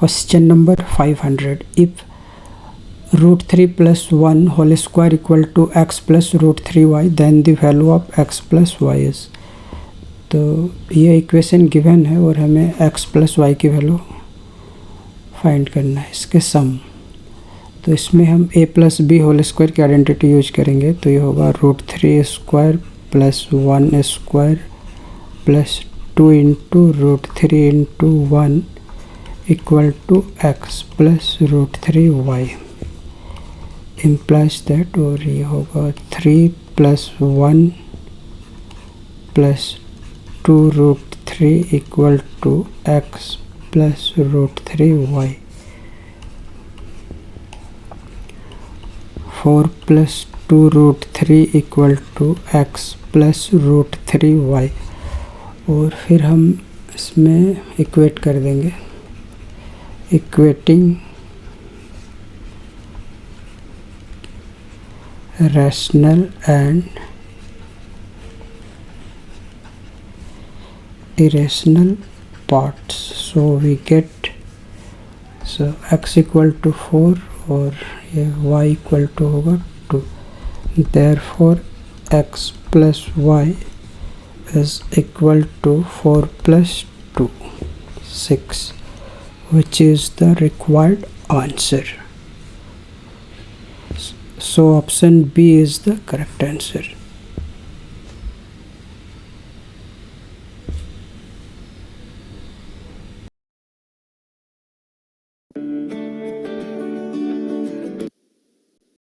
Question number 500. If root 3 plus 1 whole square equal to x plus root 3y, then the value of x plus y is. तो ये equation given है और हमें x plus y की value find करना है, इसके sum. तो इसमें हम a plus b whole square की आइडेंटिटी यूज करेंगे। तो ये होगा root 3 square plus 1 square plus 2 into root 3 into 1 equal to x plus root 3y implies that, और ये होगा 3 plus 1 plus 2 root 3 equal to x plus root 3y, 4 plus 2 root 3 equal to x plus root 3y। और फिर हम इसमें equate कर देंगे। Equating rational and irrational parts, so we get x equal to 4 और ये y equal to होगा 2, therefore x plus y is equal to 4 plus 2, 6, which is the required answer. So option B is the correct answer.